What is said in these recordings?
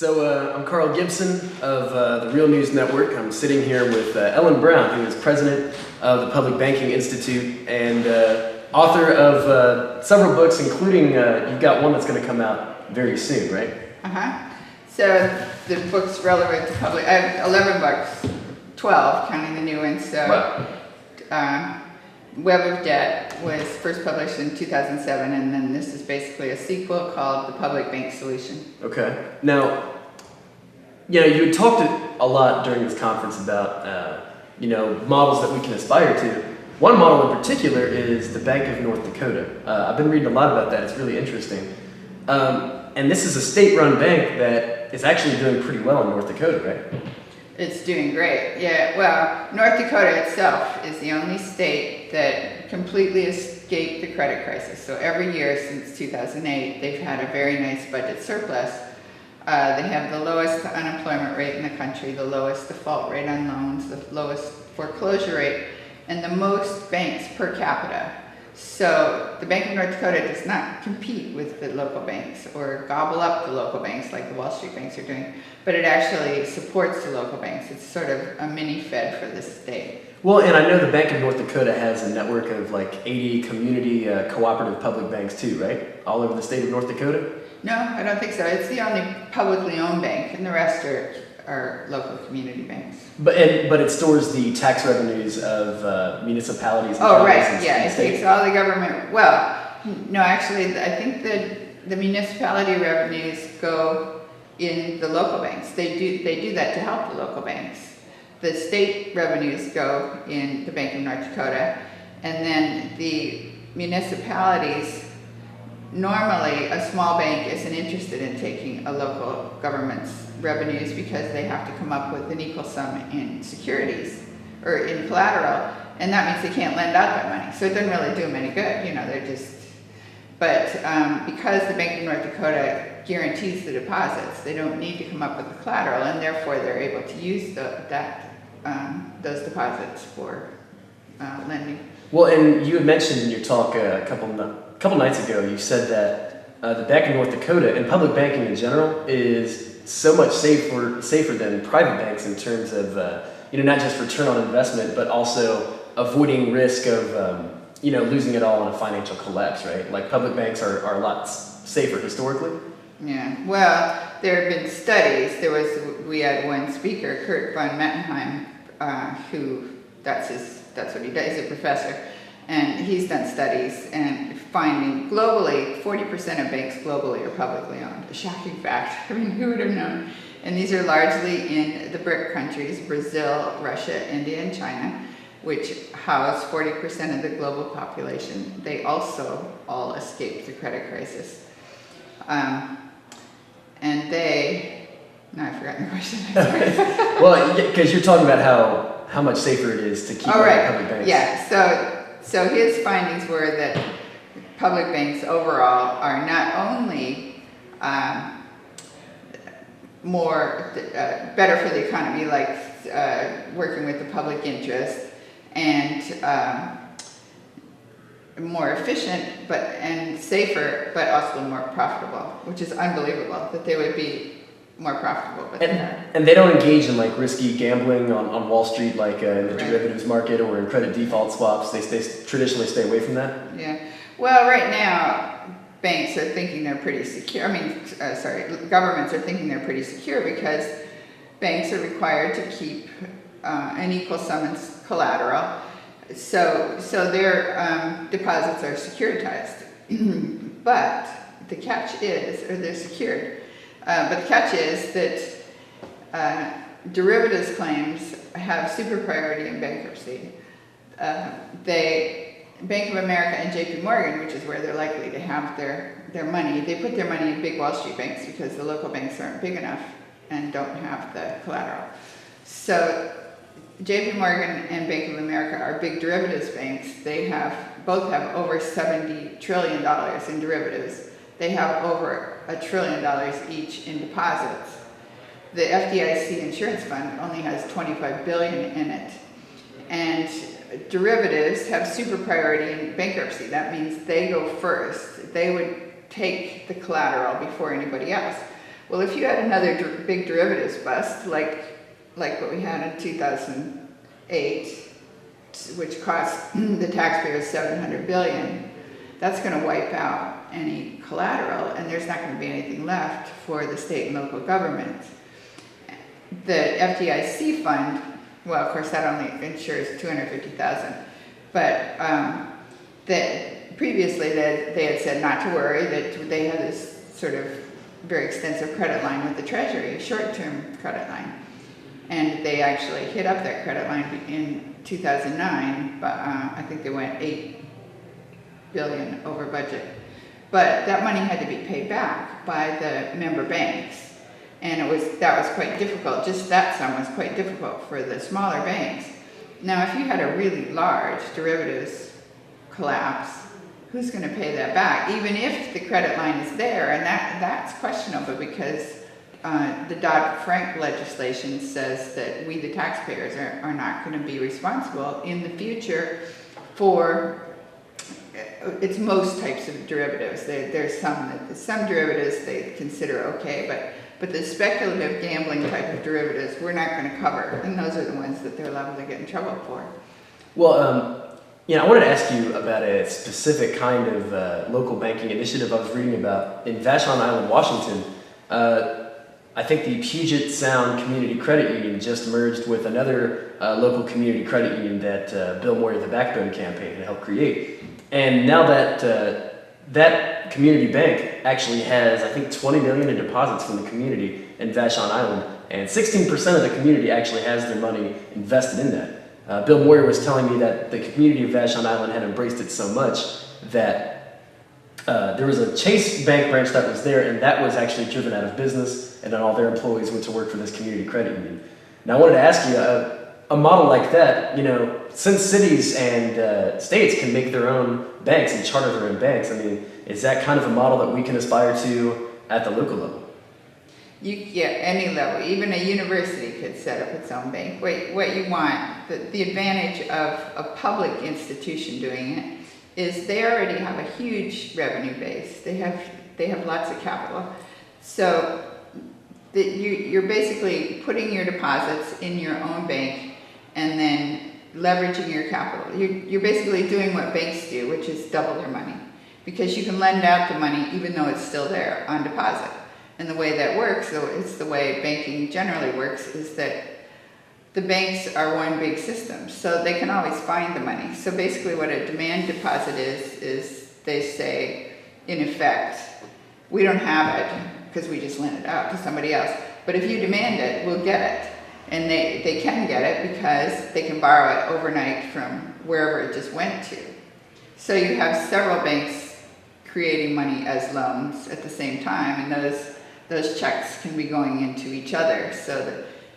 I'm Carl Gibson of the Real News Network. I'm sitting here with Ellen Brown, who is president of the Public Banking Institute and author of several books, including you've got one that's going to come out very soon, right? So the book's relevant to public. I have 11 books, 12 counting the new ones. So Wow. Web of Debt was first published in 2007, and then this is basically a sequel called The Public Bank Solution. Okay. Now, you had talked a lot during this conference about, models that we can aspire to. One model in particular is the Bank of North Dakota. I've been reading a lot about that. It's really interesting. And this is a state-run bank that is actually doing pretty well in North Dakota, right? It's doing great. Yeah, well, North Dakota itself is the only state that completely escaped the credit crisis. So every year since 2008, they've had a very nice budget surplus. They have the lowest unemployment rate in the country, the lowest default rate on loans, the lowest foreclosure rate, and the most banks per capita. So the Bank of North Dakota does not compete with the local banks or gobble up the local banks like the Wall Street banks are doing, but it actually supports the local banks. It's sort of a mini Fed for the state. Well, and I know the Bank of North Dakota has a network of like 80 community cooperative public banks too, right? All over the state of North Dakota? No, I don't think so. It's the only publicly owned bank, and the rest are local community banks. But it stores the tax revenues of municipalities. And Oh, counties right. and Yeah, it states. takes all the government. Well, no, actually, I think that the municipality revenues go in the local banks. They do that to help the local banks. The state revenues go in the Bank of North Dakota, and then the municipalities. Normally, a small bank isn't interested in taking a local government's revenues because they have to come up with an equal sum in securities or in collateral, and that means they can't lend out that money. So it doesn't really do them any good, they're just. But because the Bank of North Dakota guarantees the deposits, they don't need to come up with the collateral, and therefore they're able to use those deposits for lending. Well, and you had mentioned in your talk a couple nights ago, you said that the Bank of North Dakota and public banking in general is so much safer than private banks in terms of not just return on investment, but also avoiding risk of losing it all in a financial collapse, right? Like public banks are a lot safer historically. Yeah, well, there have been studies. We had one speaker, Kurt von Mettenheim, who that's what he does. He's a professor, and he's done studies and finding globally 40% of banks globally are publicly owned. A shocking fact. I mean, who would have known? And these are largely in the BRIC countries: Brazil, Russia, India, and China, which house 40% of the global population. They also all escaped the credit crisis. I've forgotten the question. Well, because you're talking about how much safer it is to keep public banks. Yeah, so his findings were that public banks overall are not only better for the economy, like working with the public interest, and more efficient and safer, but also more profitable, which is unbelievable that they would be more profitable. But and they don't engage in like risky gambling on Wall Street, like in the derivatives market or in credit default swaps. They traditionally stay away from that. Yeah. Well, right now, banks are thinking they're pretty secure. Governments are thinking they're pretty secure because banks are required to keep an equal sum in collateral. So their deposits are securitized. But the catch is, or they're secured. But the catch is that derivatives claims have super priority in bankruptcy. Bank of America and JP Morgan, which is where they're likely to have their money, they put their money in big Wall Street banks because the local banks aren't big enough and don't have the collateral. So JP Morgan and Bank of America are big derivatives banks. They both have over $70 trillion in derivatives. They have over $1 trillion each in deposits. The FDIC insurance fund only has $25 billion in it. And derivatives have super priority in bankruptcy. That means they go first. They would take the collateral before anybody else. Well, if you had another big derivatives bust, like what we had in 2008, which cost the taxpayers $700 billion, that's going to wipe out any collateral, and there's not going to be anything left for the state and local governments. The FDIC fund, well, of course, that only insures $250,000, but previously they had said not to worry, that they had this sort of very extensive credit line with the Treasury, a short-term credit line. And they actually hit up that credit line in 2009, but I think they went $8 billion over budget. But that money had to be paid back by the member banks. And that was quite difficult. Just that sum was quite difficult for the smaller banks. Now, if you had a really large derivatives collapse, who's going to pay that back? Even if the credit line is there, and that's questionable because the Dodd-Frank legislation says that we, the taxpayers, are not going to be responsible in the future for it's most types of derivatives. There's some derivatives they consider okay, but the speculative gambling type of derivatives we're not going to cover, and those are the ones that they're liable to get in trouble for. Well, I wanted to ask you about a specific kind of local banking initiative I was reading about in Vashon Island, Washington. I think the Puget Sound Community Credit Union just merged with another local community credit union that Bill Moyer, the Backbone campaign, had helped create. And now that community bank actually has, I think, $20 million in deposits from the community in Vashon Island, and 16% of the community actually has their money invested in that. Bill Moyer was telling me that the community of Vashon Island had embraced it so much that there was a Chase Bank branch that was there, and that was actually driven out of business, and then all their employees went to work for this community credit union. Now, I wanted to ask you, a model like that, since cities and states can make their own banks and charter their own banks, is that kind of a model that we can aspire to at the local level? Any level, even a university could set up its own bank. What you want, the advantage of a public institution doing it is they already have a huge revenue base. They have lots of capital. So you're basically putting your deposits in your own bank and then leveraging your capital. You're basically doing what banks do, which is double their money, because you can lend out the money even though it's still there on deposit. And the way that works, so it's the way banking generally works, is that the banks are one big system, so they can always find the money. So basically what a demand deposit is they say, in effect, we don't have it because we just lent it out to somebody else. But if you demand it, we'll get it. And they can get it because they can borrow it overnight from wherever it just went to. So you have several banks creating money as loans at the same time, and those checks can be going into each other.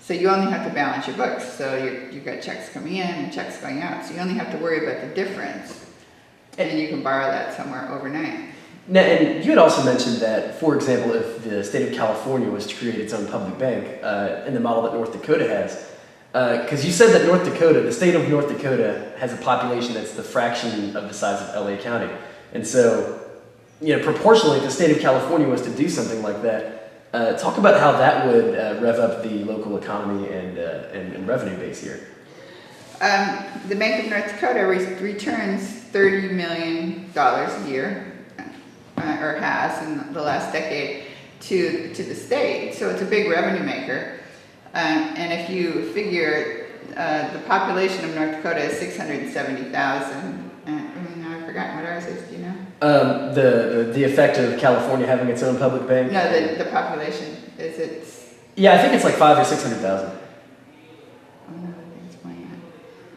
So you only have to balance your books. So you've got checks coming in and checks going out. So you only have to worry about the difference, and you can borrow that somewhere overnight. Now, and you had also mentioned that, for example, if the state of California was to create its own public bank in the model that North Dakota has, because you said that the state of North Dakota has a population that's the fraction of the size of LA County. And so, proportionally, if the state of California was to do something like that, talk about how that would rev up the local economy and revenue base here. The Bank of North Dakota returns $30 million a year, or has in the last decade, to the state. So it's a big revenue maker. And if you figure the population of North Dakota is 670,000, I've forgotten what ours is, do you know? The effect of California having its own public bank? No, the population, is it? Yeah, I think it's like 500,000 or 600,000. Oh no, I think it's more than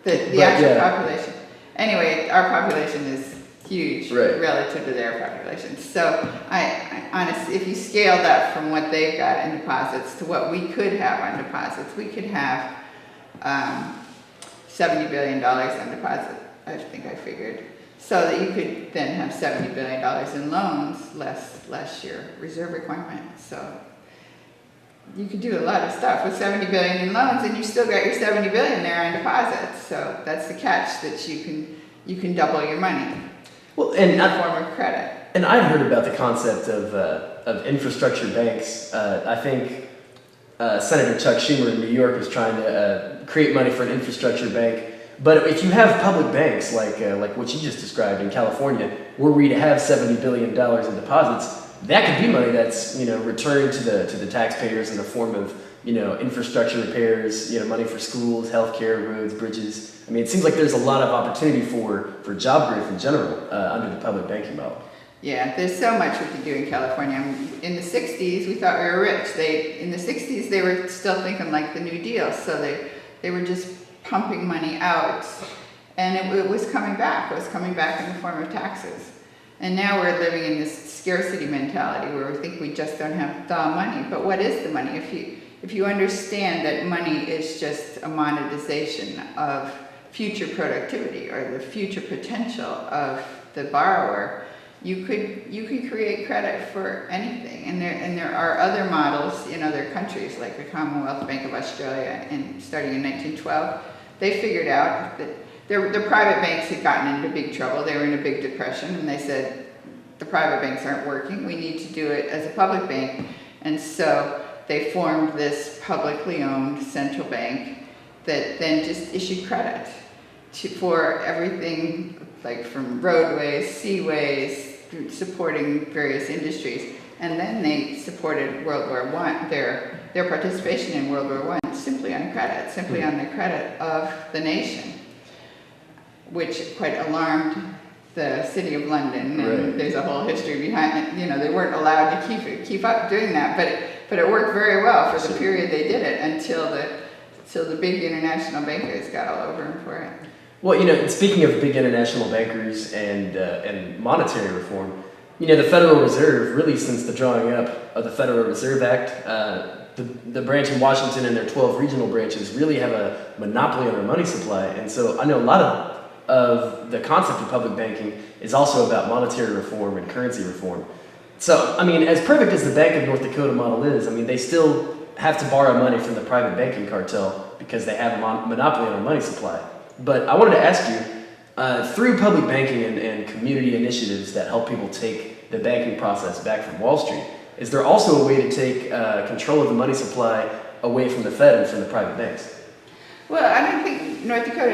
that. The actual population. Anyway, our population is huge relative to their population. So I honestly, if you scale that from what they've got in deposits to what we could have on deposits, we could have $70 billion on deposit, I think I figured. So that you could then have $70 billion in loans, less your reserve requirement. So you could do a lot of stuff with $70 billion in loans, and you still got your $70 billion there on deposits. So that's the catch, that you can double your money. Well, and in the form of credit. And I've heard about the concept of of infrastructure banks. I think Senator Chuck Schumer in New York was trying to create money for an infrastructure bank. But if you have public banks like what you just described in California, where we'd have $70 billion in deposits, that could be money that's returned to the taxpayers in the form of infrastructure repairs, money for schools, healthcare, roads, bridges. I mean, it seems like there's a lot of opportunity for job growth in general under the public banking model. Yeah, there's so much we could do in California. In the 60s, we thought we were rich. In the 60s, they were still thinking like the New Deal, so they were just pumping money out, and it was coming back. It was coming back in the form of taxes. And now we're living in this scarcity mentality where we think we just don't have the money. But what is the money? If you understand that money is just a monetization of future productivity or the future potential of the borrower, you could create credit for anything. And there are other models in other countries, like the Commonwealth Bank of Australia, and starting in 1912, they figured out that the private banks had gotten into big trouble. They were in a big depression, and they said, the private banks aren't working. We need to do it as a public bank. And so they formed this publicly owned central bank that then just issued credit for everything, like from roadways, seaways, supporting various industries. And then they supported World War I, their participation in World War I simply on credit, simply on the credit of the nation, which quite alarmed the City of London. And right. There's a whole history behind it. They weren't allowed to keep up doing that, but it worked very well for the period they did it until the big international bankers got all over them for it. Well, speaking of big international bankers and monetary reform, the Federal Reserve, really since the drawing up of the Federal Reserve Act, the branch in Washington and their 12 regional branches really have a monopoly on our money supply. And so I know a lot of the concept of public banking is also about monetary reform and currency reform. So, I mean, as perfect as the Bank of North Dakota model is, I mean, they still have to borrow money from the private banking cartel because they have a monopoly on our money supply. But I wanted to ask you, through public banking and community initiatives that help people take the banking process back from Wall Street, is there also a way to take control of the money supply away from the Fed and from the private banks? Well, I don't think North Dakota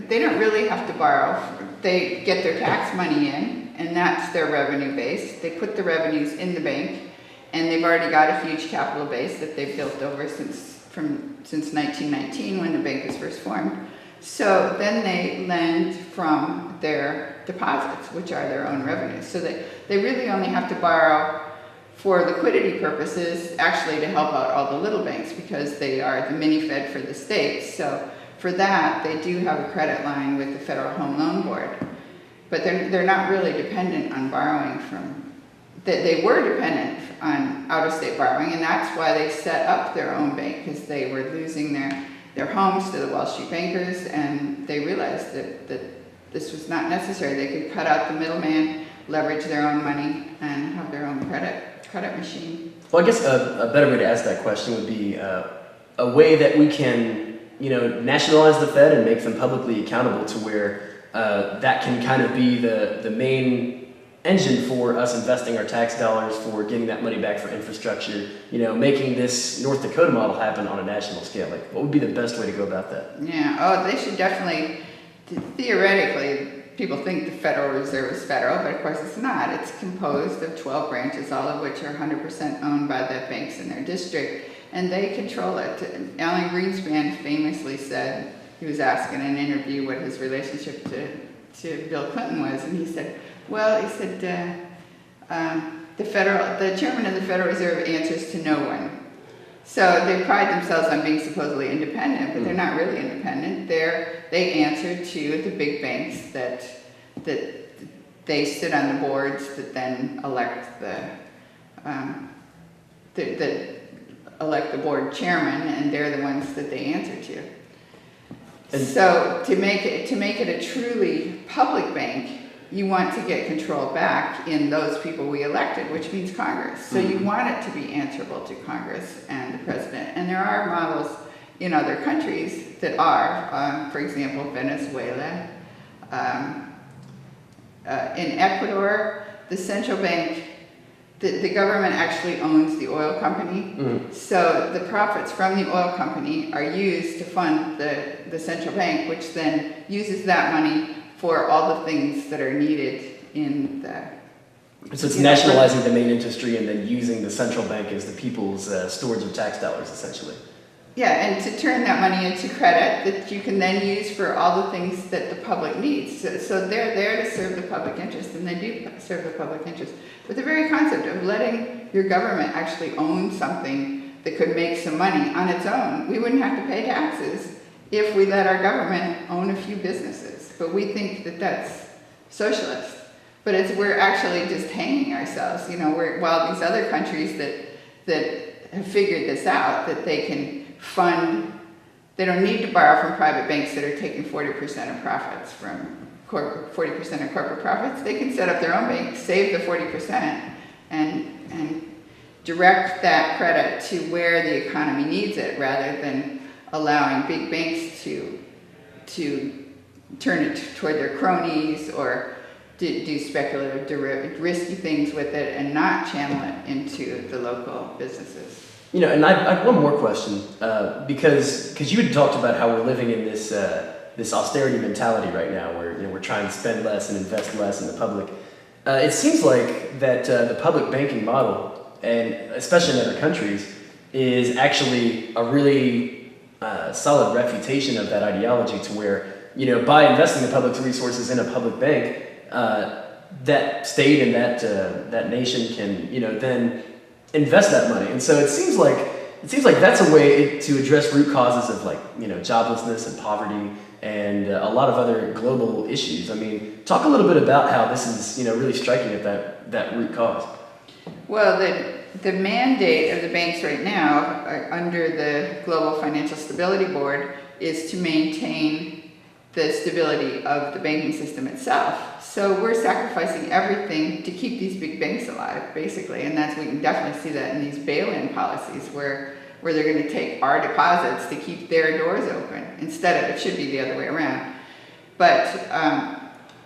they don't really have to borrow. They get their tax money in, and that's their revenue base. They put the revenues in the bank, and they've already got a huge capital base that they've built over since 1919 when the bank was first formed. So then they lend from their deposits, which are their own revenues. So they really only have to borrow for liquidity purposes, actually to help out all the little banks, because they are the mini Fed for the states. So for that, they do have a credit line with the Federal Home Loan Board. But they're not really dependent on borrowing from, they were dependent on out-of-state borrowing, and that's why they set up their own bank, because they were losing their homes to the Wall Street bankers, and they realized that this was not necessary. They could cut out the middleman, leverage their own money, and have their own credit machine. Well, I guess a better way to ask that question would be a way that we can, nationalize the Fed and make them publicly accountable to where that can kind of be the main engine for us investing our tax dollars for getting that money back for infrastructure, making this North Dakota model happen on a national scale. Like, what would be the best way to go about that? Yeah, they should definitely, theoretically, people think the Federal Reserve is federal, but of course it's not. It's composed of 12 branches, all of which are 100% owned by the banks in their district, and they control it. Alan Greenspan famously said, he was asked in an interview what his relationship to Bill Clinton was, and he said, the chairman of the Federal Reserve answers to no one. So they pride themselves on being supposedly independent, but they're not really independent. They answer to the big banks that they sit on the boards that then elect the board chairman, and they're the ones that they answer to. And so to make it a truly public bank, you want to get control back in those people we elected, which means Congress. So you want it to be answerable to Congress and the president. And there are models in other countries that are, for example, Venezuela. In Ecuador, the central bank, the government actually owns the oil company. So the profits from the oil company are used to fund the central bank, which then uses that money for all the things that are needed in the... So it's nationalizing the main industry and then using the central bank as the people's storage of tax dollars, essentially. Yeah, and to turn that money into credit that you can then use for all the things that the public needs. So they're there to serve the public interest, and they do serve the public interest. But the very concept of letting your government actually own something that could make some money on its own, we wouldn't have to pay taxes if we let our government own a few businesses. But we think that that's socialist. But we're actually just hanging ourselves, while these other countries that have figured this out, that they can fund, they don't need to borrow from private banks that are taking 40% of profits from 40% of corporate profits. They can set up their own bank, save the 40%, and direct that credit to where the economy needs it, rather than allowing big banks to turn it toward their cronies or do speculative, risky things with it and not channel it into the local businesses. And I have one more question, because you had talked about how we're living in this austerity mentality right now, where we're trying to spend less and invest less in the public. It seems like that the public banking model, and especially in other countries, is actually a really solid refutation of that ideology, to where by investing the public's resources in a public bank, that state and that nation can then invest that money. And so it seems like that's a way to address root causes of joblessness and poverty and a lot of other global issues. I mean, talk a little bit about how this is really striking at that root cause. Well, the mandate of the banks right now under the Global Financial Stability Board is to maintain the stability of the banking system itself. So we're sacrificing everything to keep these big banks alive, basically, and we can definitely see that in these bail-in policies where they're going to take our deposits to keep their doors open instead of, it should be the other way around. But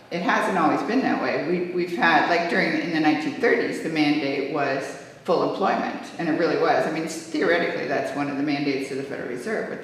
it hasn't always been that way. We've had, in the 1930s, the mandate was full employment, and it really was. I mean, theoretically, that's one of the mandates of the Federal Reserve, but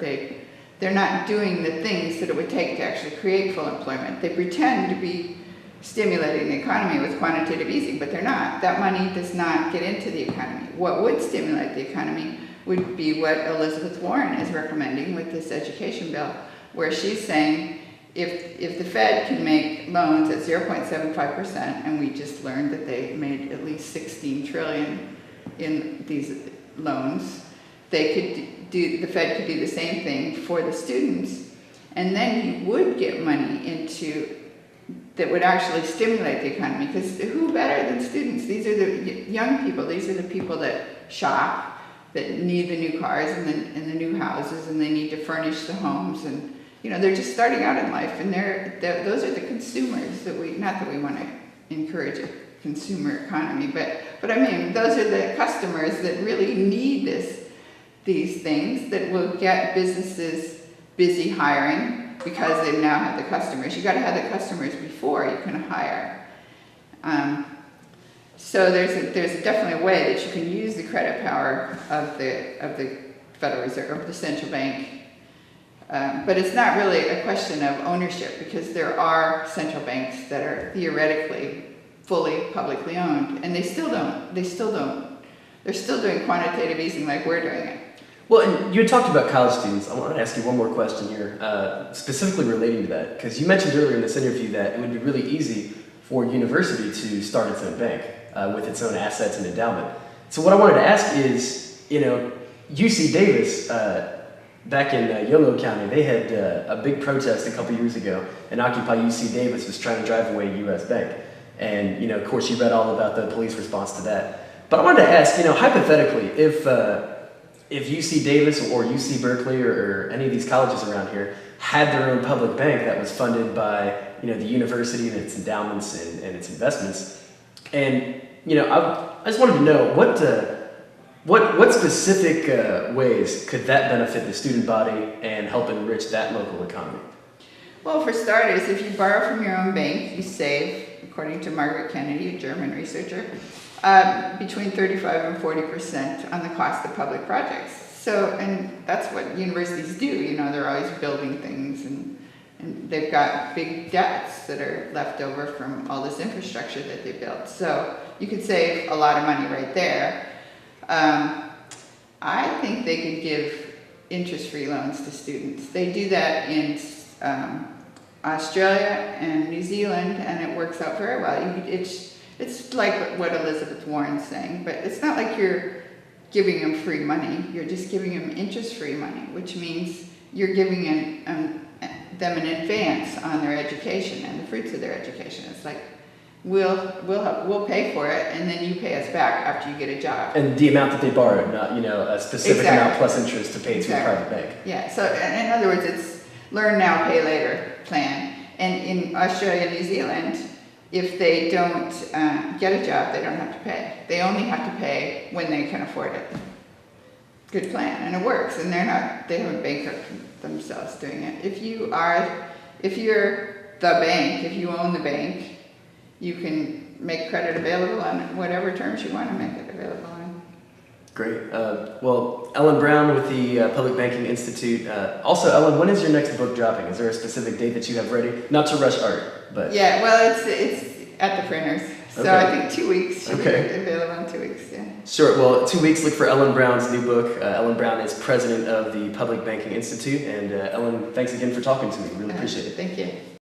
they're not doing the things that it would take to actually create full employment. They pretend to be stimulating the economy with quantitative easing, but they're not. That money does not get into the economy. What would stimulate the economy would be what Elizabeth Warren is recommending with this education bill, where she's saying if the Fed can make loans at 0.75%, and we just learned that they made at least 16 trillion in these loans, the Fed could do the same thing for the students, and then you would get money that would actually stimulate the economy, because who better than students? These are the young people, these are the people that shop, that need the new cars and the new houses, and they need to furnish the homes, and they're just starting out in life, and those are the consumers not that we want to encourage a consumer economy, but I mean, those are the customers that really need these things, that will get businesses busy hiring, because they now have the customers. You got to have the customers before you can hire. So there's definitely a way that you can use the credit power of the Federal Reserve, of the central bank. But it's not really a question of ownership, because there are central banks that are theoretically fully publicly owned, and they're still doing quantitative easing like we're doing it. Well, and you had talked about college students. I want to ask you one more question here, specifically relating to that, because you mentioned earlier in this interview that it would be really easy for a university to start its own bank with its own assets and endowment. So what I wanted to ask is, UC Davis, back in Yolo County, they had a big protest a couple years ago, and Occupy UC Davis was trying to drive away a U.S. bank. And, of course, you read all about the police response to that. But I wanted to ask, hypothetically, if UC Davis or UC Berkeley or any of these colleges around here had their own public bank that was funded by the university and its endowments and its investments, and I just wanted to know what specific ways could that benefit the student body and help enrich that local economy? Well, for starters, if you borrow from your own bank, you save, according to Margaret Kennedy, a German researcher, Between 35 and 40% on the cost of public projects. So, and that's what universities do, you know, they're always building things and they've got big debts that are left over from all this infrastructure that they built. So you could save a lot of money right there. I think they could give interest-free loans to students. They do that in Australia and New Zealand, and it works out very well. It's like what Elizabeth Warren's saying, but it's not like you're giving them free money. You're just giving them interest-free money, which means you're giving them an advance on their education and the fruits of their education. It's like, we'll pay for it, and then you pay us back after you get a job. And the amount that they borrowed, not, you know, a specific Exactly. amount plus interest to pay to a private bank. Yeah, so in other words, it's learn now, pay later plan. And in Australia and New Zealand, if they don't get a job, they don't have to pay. They only have to pay when they can afford it. Good plan, and it works, and they haven't bankrupted themselves doing it. If you're the bank, if you own the bank, you can make credit available on whatever terms you want to make it available on. Great. Well, Ellen Brown with the Public Banking Institute. Also, Ellen, when is your next book dropping? Is there a specific date that you have ready? Not to rush art, but... Yeah, well, it's at the printers. So Okay. I think 2 weeks should Okay. be available in 2 weeks, yeah. Sure. Well, 2 weeks, look for Ellen Brown's new book. Ellen Brown is president of the Public Banking Institute. And Ellen, thanks again for talking to me. Really appreciate it. Thank you.